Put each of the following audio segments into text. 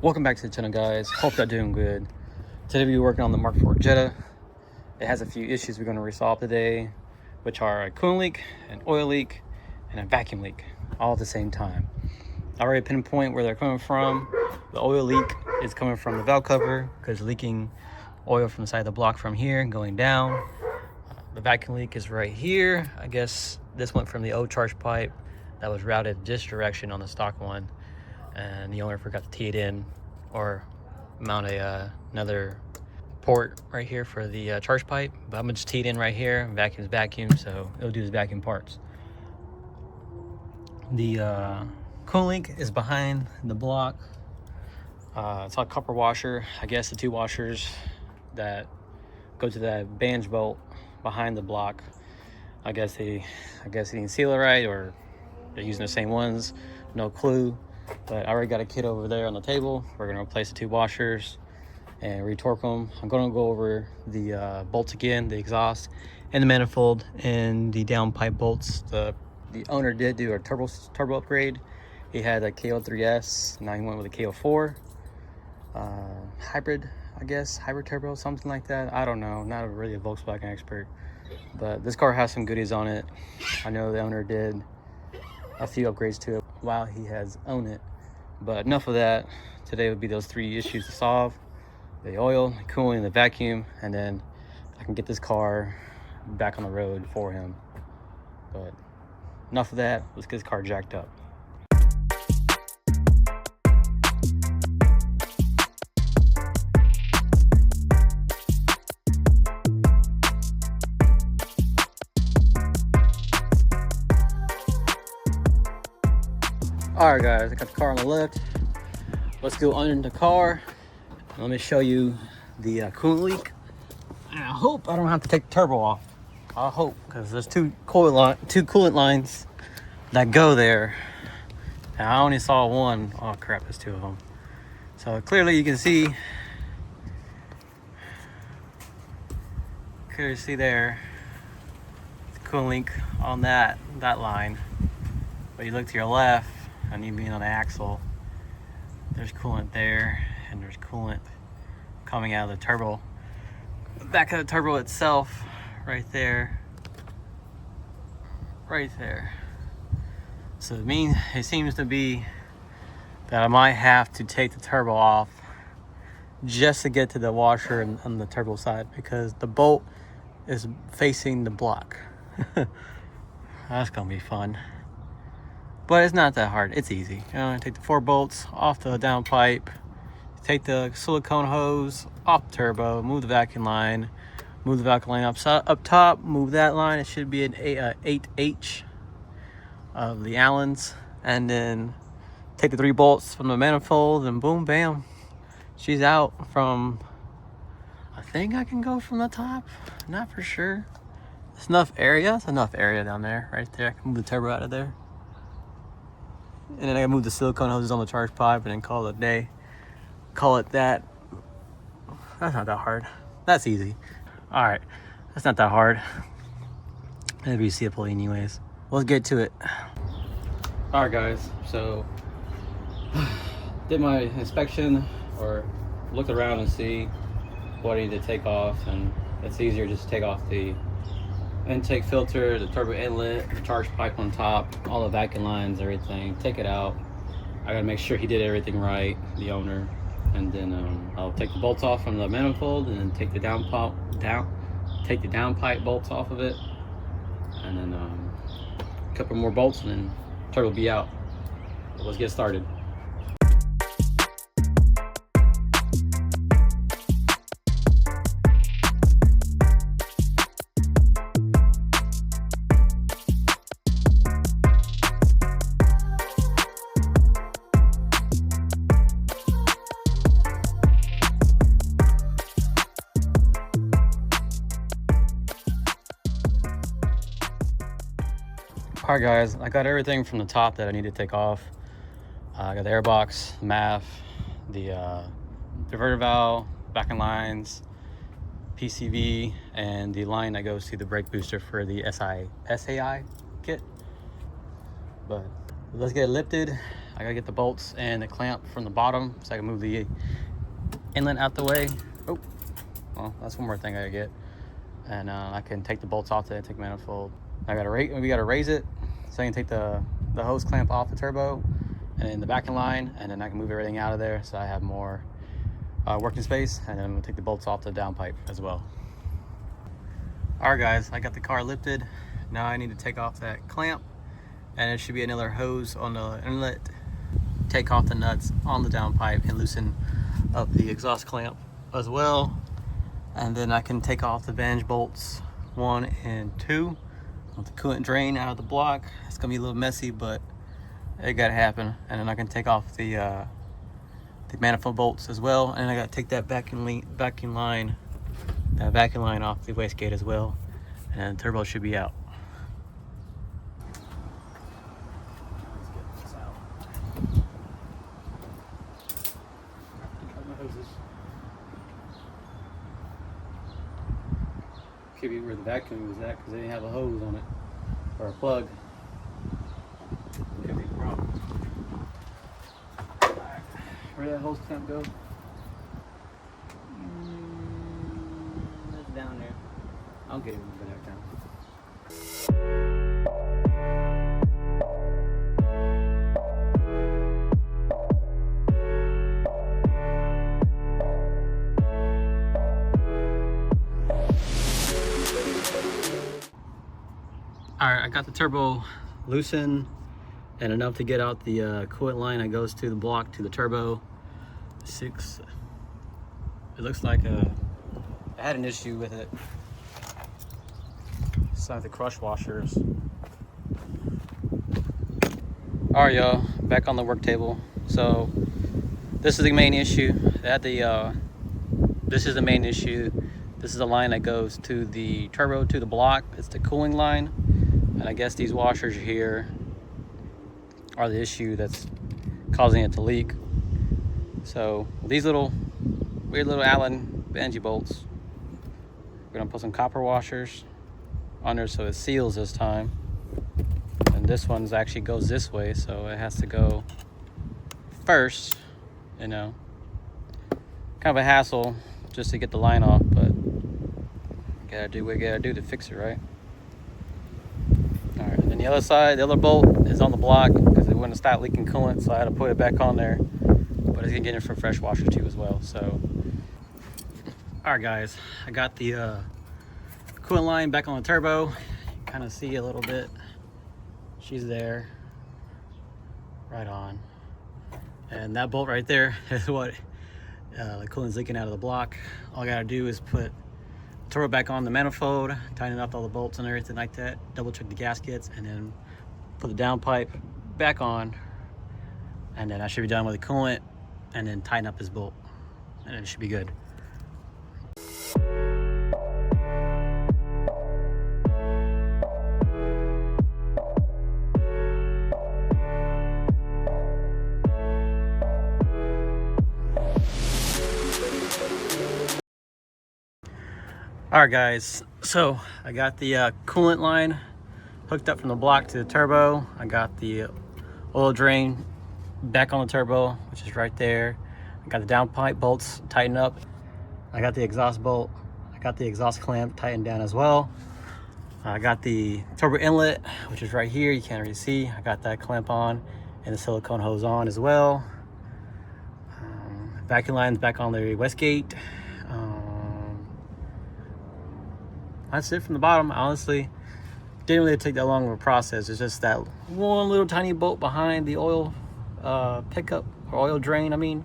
Welcome back to the channel, guys. Hope you're doing good. Today we're working on the Mk4 Jetta. It has a few issues we're going to resolve today, which are a coolant leak, an oil leak, and a vacuum leak, all at the same time. I already pinpoint where they're coming from. The oil leak is coming from the valve cover because leaking oil from the side of the block from here and going down. The vacuum leak is right here. I guess this went from the old charge pipe that was routed this direction on the stock one, and the owner forgot to tee it in or mount another port right here for the charge pipe. But I'm gonna just tee it in right here. Vacuum's vacuum, so it'll do its vacuum parts. The coolant leak is behind the block. It's a copper washer. I guess the two washers that go to that bange bolt behind the block, I guess they didn't seal it right, or they're using the same ones. No clue. But I already got a kit over there on the table. We're gonna replace the two washers and retorque them. I'm gonna go over the bolts again, the exhaust and the manifold and the downpipe bolts. The owner did do a turbo upgrade. He had a KO3S, now he went with a KO4 hybrid, I guess, hybrid turbo, something like that. I don't know, not really a Volkswagen expert, but this car has some goodies on it. I know the owner did a few upgrades to it while he has owned it. But enough of that. Today would be those three issues to solve: the oil, the cooling, and the vacuum, and then I can get this car back on the road for him. But enough of that, let's get this car jacked up. All right, guys, I got the car on the lift. Let's go under the car. Let me show you the coolant leak. And I hope I don't have to take the turbo off. I hope, because there's two coolant lines that go there. And I only saw one. Oh crap, there's two of them. So clearly you can see, there, the coolant leak on that line. But you look to your left, and you being on the axle, there's coolant there, and there's coolant coming out of the turbo, back of the turbo itself, right there. So it seems to be that I might have to take the turbo off just to get to the washer on the turbo side, because the bolt is facing the block. That's gonna be fun. But it's not that hard, it's easy. Take the 4 bolts off the downpipe, take the silicone hose off the turbo, move the vacuum line, up top, move that line. It should be an 8H of the Allens, and then take the 3 bolts from the manifold, and boom, bam, she's out from, I think I can go from the top, not for sure. It's enough area, down there, right there. I can move the turbo out of there. And then I gotta move the silicone hoses on the charge pipe and then call it a day. Call it that. That's not that hard. That's easy. All right, that's not that hard. It'll be seeable anyways. Let's get to it. All right, guys. So did my inspection, or looked around and see what I need to take off, and it's easier just to take off the intake filter, the turbo inlet, the charge pipe on top, all the vacuum lines, everything. Take it out. I gotta make sure he did everything right, the owner, and then I'll take the bolts off from the manifold, and then take the downpipe bolts off of it, and then a couple more bolts, and then turbo will be out. So let's get started. All right, guys, I got everything from the top that I need to take off. I got the airbox, MAF, the diverter valve, backing lines, PCV, and the line that goes to the brake booster for the SAI kit. But Let's get it lifted. I gotta get the bolts and the clamp from the bottom so I can move the inlet out the way. Oh, well, that's one more thing I gotta get. And I can take the bolts off the intake manifold. We gotta raise it so I can take the hose clamp off the turbo and in the backing line, and then I can move everything out of there so I have more working space, and then we'll take the bolts off the downpipe as well. All right, guys, I got the car lifted. Now I need to take off that clamp, and there should be another hose on the inlet. Take off the nuts on the downpipe and loosen up the exhaust clamp as well. And then I can take off the bange bolts 1 and 2 with the coolant drain out of the block. It's gonna be a little messy, but it gotta happen. And then I can take off the manifold bolts as well. And I gotta take that backing line off the wastegate as well. And the turbo should be out. Let's get this out. Could be where the vacuum was at because they didn't have a hose on it or a plug. Could be a problem. Right. Where did that hose clamp go? It's down there. I'll get it when we go back down. All right, I got the turbo loosened and enough to get out the coolant line that goes to the block to the turbo. It looks like I had an issue with it. It's like the crush washers. All right, y'all, back on the work table. So this is the main issue. This is the main issue. This is the line that goes to the turbo to the block. It's the cooling line. And I guess these washers here are the issue that's causing it to leak. So these weird little Allen bungee bolts, we're gonna put some copper washers on there so it seals this time. And this one's actually goes this way, so it has to go first, you know. Kind of a hassle just to get the line off, but gotta do what we gotta do to fix it, right? All right, and then the other side, the other bolt is on the block because it wouldn't stop leaking coolant, so I had to put it back on there. But it's gonna get in for fresh washer too as well. So, all right, guys, I got the coolant line back on the turbo. You kind of see a little bit. She's there, right on. And that bolt right there is what the coolant's leaking out of the block. All I gotta do is put turbo back on the manifold, tighten up all the bolts and everything like that, double check the gaskets, and then put the downpipe back on, and then I should be done with the coolant, and then tighten up this bolt, and it should be good. All right, guys, so I got the coolant line hooked up from the block to the turbo. I got the oil drain back on the turbo, which is right there. I got the downpipe bolts tightened up. I got the exhaust bolt. I got the exhaust clamp tightened down as well. I got the turbo inlet, which is right here. You can't really see. I got that clamp on and the silicone hose on as well. Vacuum line's back on the wastegate. That's it from the bottom. Honestly, didn't really take that long of a process. It's just that one little tiny bolt behind the oil pickup, or oil drain,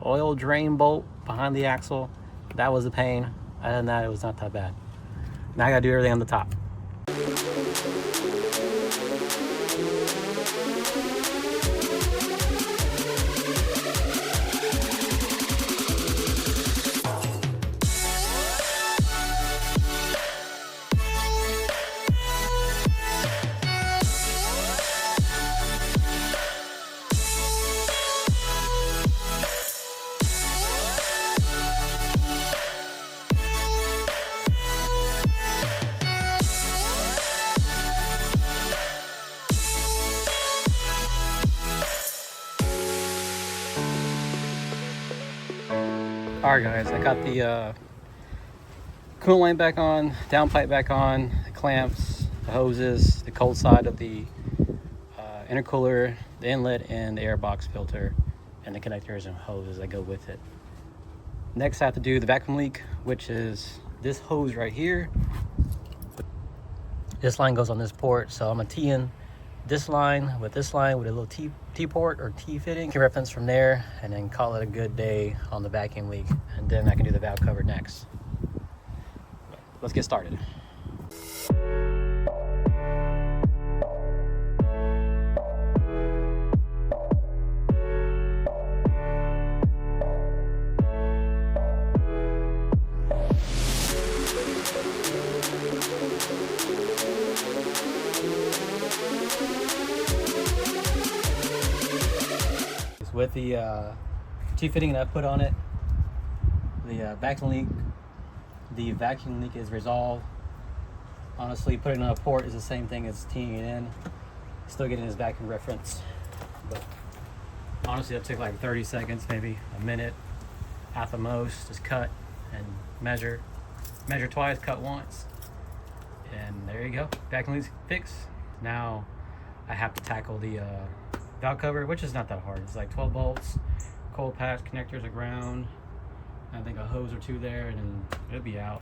oil drain bolt behind the axle. That was a pain. Other than that, it was not that bad. Now I gotta do everything on the top. All right, guys, I got the coolant line back on, downpipe back on, the clamps, the hoses, the cold side of the intercooler, the inlet, and the air box filter, and the connectors and hoses that go with it. Next, I have to do the vacuum leak, which is this hose right here. This line goes on this port, so I'm gonna tee in this line with a little T port or T fitting. Can reference from there, and then call it a good day on the vacuum leak, and then I can do the valve cover next. Let's get started. With the T-fitting that I put on it, the vacuum leak is resolved. Honestly, putting it on a port is the same thing as teeing it in. Still getting his vacuum reference, but honestly that took like 30 seconds, maybe a minute at the most. Just cut and measure twice, cut once, and there you go. Vacuum leak's fixed. Now I have to tackle the valve cover, which is not that hard. It's like 12 bolts, cold patch connectors are ground, I think a hose or two there, and then it'll be out.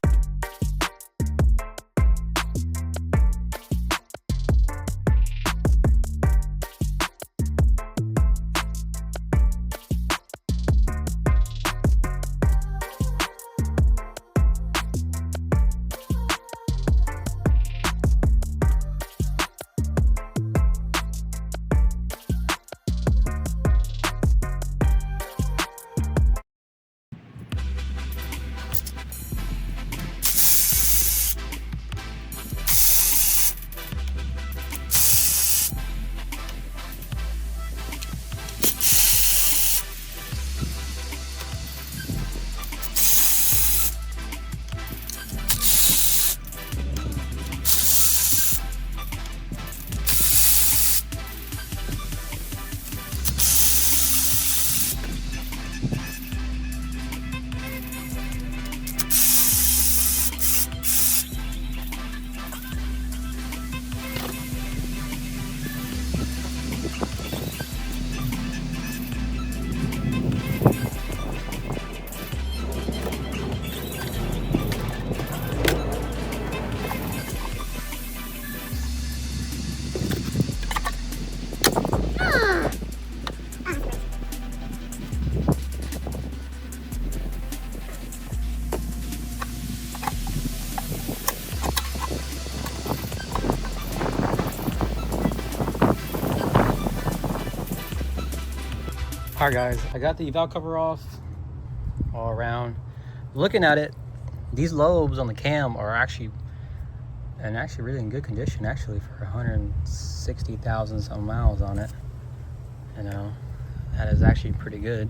All right, guys, I got the valve cover off all around. Looking at it, these lobes on the cam are actually really in good condition, actually, for 160,000 some miles on it. You know, that is actually pretty good.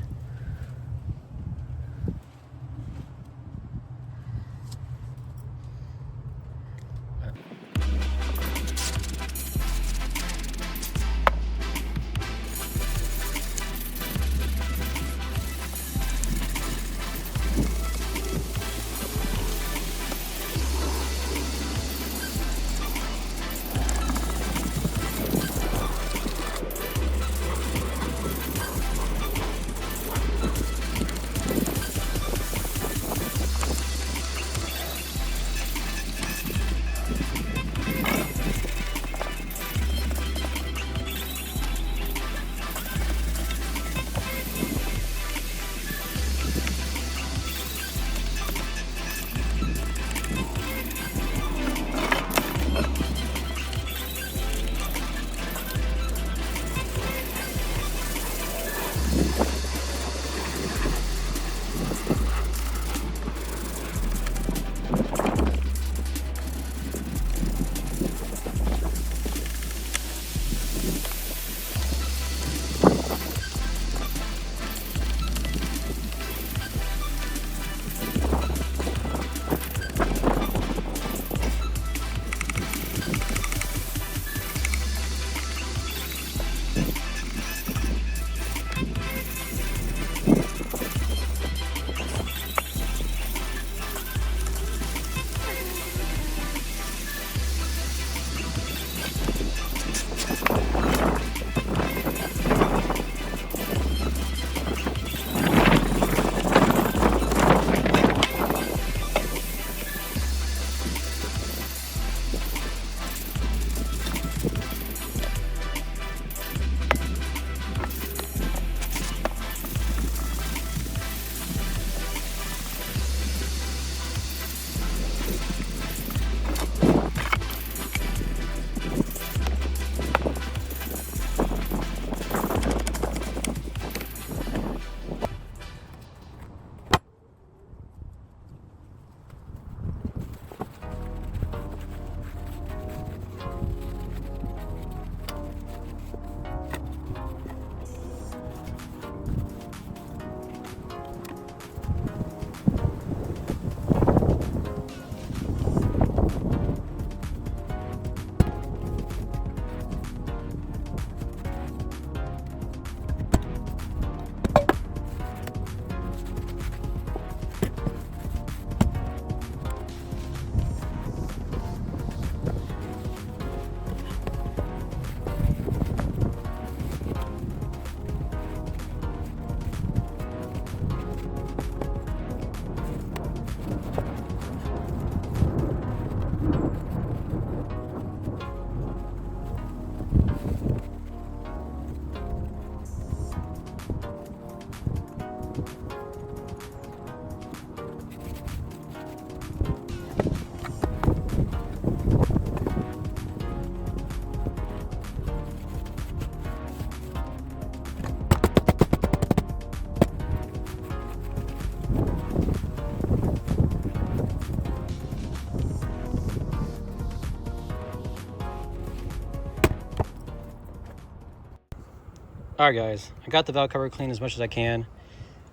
Alright guys, I got the valve cover cleaned as much as I can.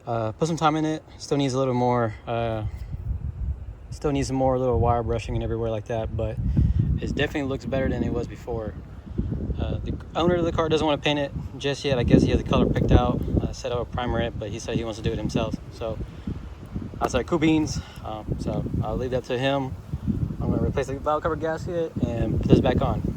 Put some time in it. Still needs a little more, still needs some more little wire brushing and everywhere like that, but it definitely looks better than it was before. The owner of the car doesn't want to paint it just yet. I guess he has the color picked out. Said I would primer it, but he said he wants to do it himself. So I said, cool beans. So I'll leave that to him. I'm going to replace the valve cover gasket and put this back on.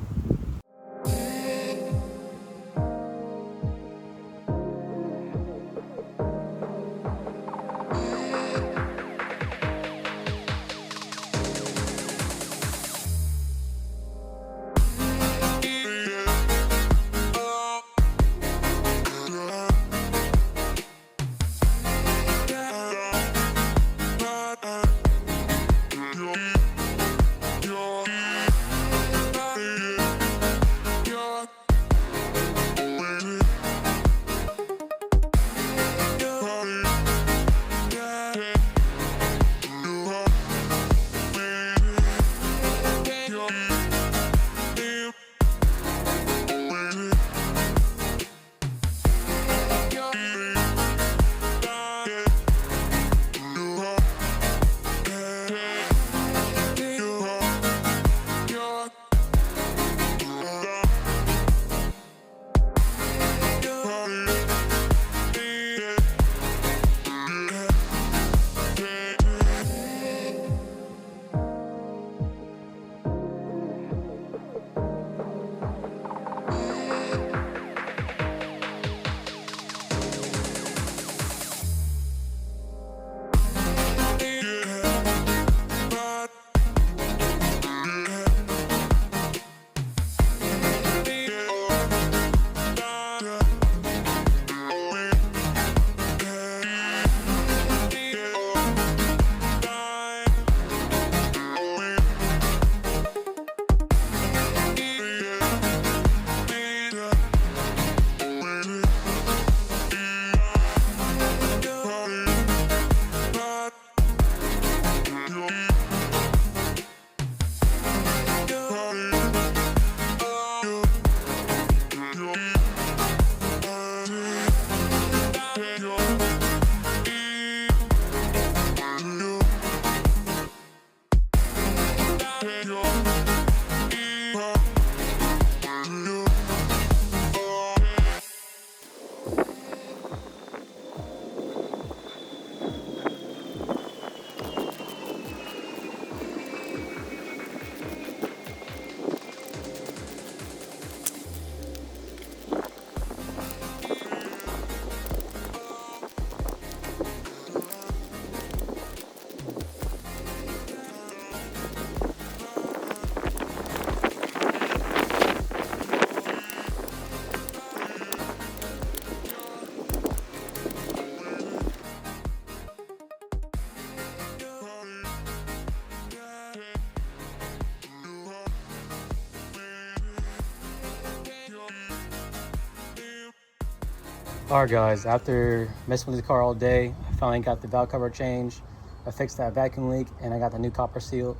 Alright guys, after messing with the car all day, I finally got the valve cover changed. I fixed that vacuum leak and I got the new copper seal,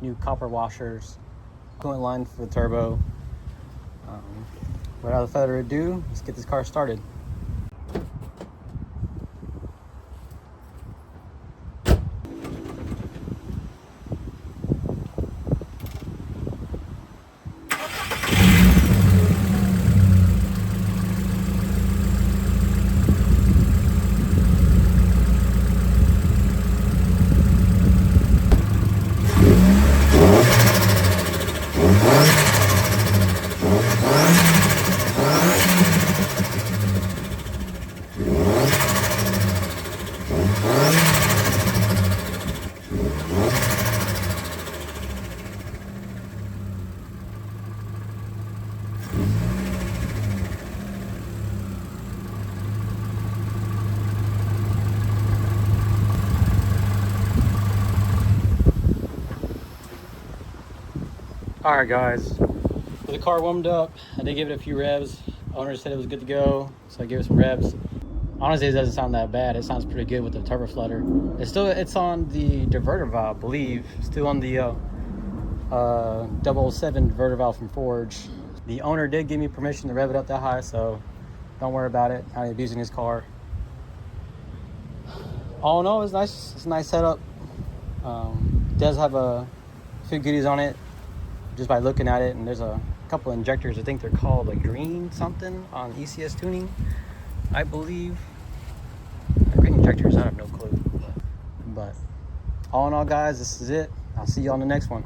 new copper washers, coolant line for the turbo. Without further ado, let's get this car started. Alright guys, with the car warmed up, I did give it a few revs. Owner said it was good to go, so I gave it some revs. Honestly, it doesn't sound that bad. It sounds pretty good with the turbo flutter. It's on the diverter valve, I believe. Still on the 007 diverter valve from Forge. The owner did give me permission to rev it up that high, so Don't worry about it. Not abusing his car. All in all, it's nice. It's a nice setup. It does have a few goodies on it just by looking at it, and there's a couple injectors. I think they're called like green something on ECS tuning, I believe. Green injectors, I have no clue. But all in all, guys, this is it. I'll see you on the next one.